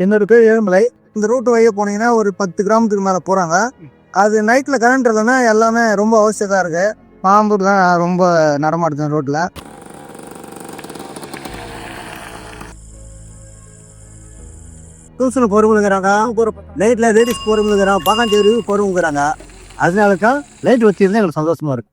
என்னோட பேர் ஏழுமலை. இந்த ரூட் வழியாக போனீங்கன்னா ஒரு 10 கிராமத்துக்கு மேலே போகிறாங்க. அது நைட்டில் கரண்ட் இல்லைன்னா எல்லாமே ரொம்ப அவசியமாக இருக்குது. பாம்பு தான் ரொம்ப நடமாடுது ரோட்டில். டியூஷனில் பொறுப்புங்கிறாங்க, லைட்டில் லேடிஸ் பொறுப்புங்கிறாங்க, பக்கம் தேடி பொறுப்புங்கிறாங்க. அதனால தான் லைட் வச்சுருந்தா எங்களுக்கு சந்தோஷமாக இருக்குது.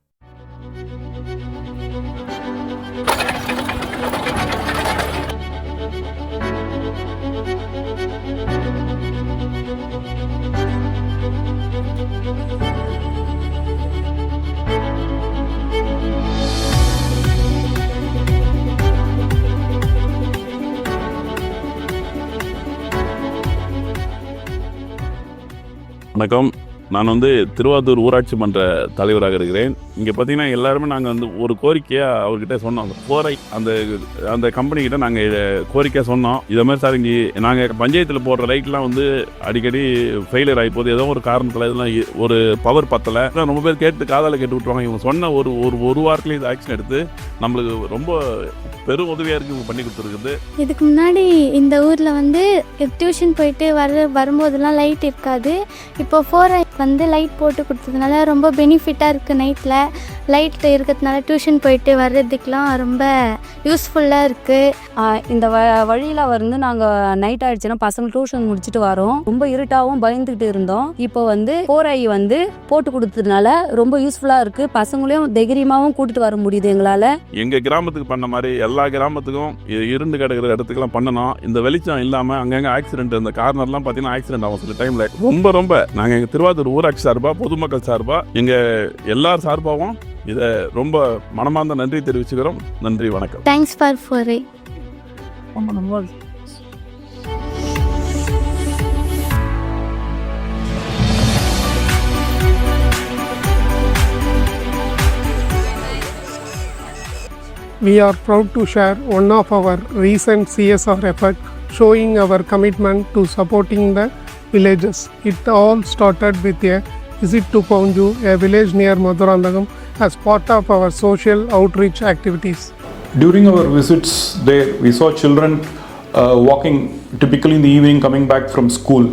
வணக்கம். நான் திருவாரூர் ஊராட்சி மன்ற தலைவராக இருக்கிறேன். இங்கே பார்த்தீங்கன்னா எல்லாருமே நாங்கள் ஒரு கோரிக்கையாக அவர்கிட்ட சொன்னோம். அந்த கம்பெனிக்கிட்ட நாங்கள் கோரிக்கையாக சொன்னோம். இதை மாதிரி சார் இங்கே நாங்கள் பஞ்சாயத்தில் போடுற லைட்லாம் அடிக்கடி ஃபெயிலியர் ஆகி போகுது, ஏதோ ஒரு காரணத்தில் இதெல்லாம் ஒரு பவர் பத்தலை. ரொம்ப பேர் காதால் கேட்டு விட்டுருவாங்க. இவங்க சொன்ன ஒரு வாரத்துலேயே இது ஆக்ஷன் எடுத்து நம்மளுக்கு ரொம்ப பெரும் உதவியாக இருக்குது, இவங்க பண்ணி கொடுத்துருக்குது. இதுக்கு முன்னாடி இந்த ஊரில் டியூஷன் போயிட்டு வரும்போதெல்லாம் லைட் இருக்காது. இப்போ 4 லைட் போட்டு கொடுத்ததுனால ரொம்ப பெனிஃபிட்டாக இருக்குது. நைட்டில் லைட் இருக்கிறதுனால டியூஷன் போயிட்டு வர்றதுக்கெலாம் ரொம்ப யூஸ்ஃபுல்லாக இருக்குது. இந்த வழியில் நாங்கள் நைட் ஆகிடுச்சுன்னா பசங்க டியூஷன் முடிச்சுட்டு வரோம். ரொம்ப இருட்டாகவும் பயந்துக்கிட்டு இருந்தோம். இப்போ 4i போட்டு கொடுத்ததுனால ரொம்ப யூஸ்ஃபுல்லாக இருக்குது. பசங்களையும் தைரியமாகவும் கூட்டிட்டு வர முடியுது எங்களால். எங்கள் கிராமத்துக்கு பண்ண மாதிரி எல்லா கிராமத்துக்கும் இருந்து கிடக்கிற இடத்துக்கெல்லாம் பண்ணணும். இந்த வெளிச்சம் இல்லாமல் அங்கங்கே ஆக்சிடென்ட், இந்த கார்னர்லாம் பார்த்தீங்கன்னா ஆக்சிடென்ட் ஆகும் சில டைமில். ரொம்ப நாங்கள் எங்கள் திருவாரூர் ஊராட்சி சார்பாக, பொதுமக்கள் சார்பாக, எங்கள் எல்லார் சார்பாகவும் இதை ரொம்ப மனமார்ந்த நன்றி தெரிவிச்சுக்கிறோம். நன்றி, வணக்கம். தேங்க்ஸ் ஃபார் ஃபோரை. We are proud to share one of our recent CSR effort showing our commitment to supporting the villages. It all started with a visit to Paunju, a village near Madurandagam, as part of our social outreach activities. During our visits there, we saw children walking typically in the evening coming back from school.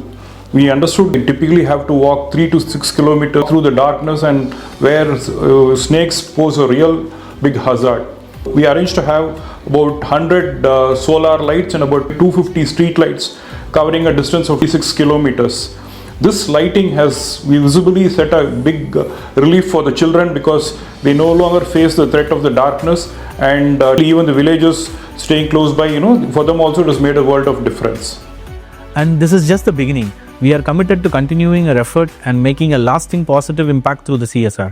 We understood they typically have to walk 3 to 6 kilometers through the darkness, and where snakes pose a real big hazard. We arranged to have about 100 solar lights and about 250 street lights covering a distance of 56 kilometers. This lighting has visibly set a big relief for the children because they no longer face the threat of the darkness, and even the villagers staying close by, for them also it has made a world of difference. And this is just the beginning. We are committed to continuing our effort and making a lasting positive impact through the CSR.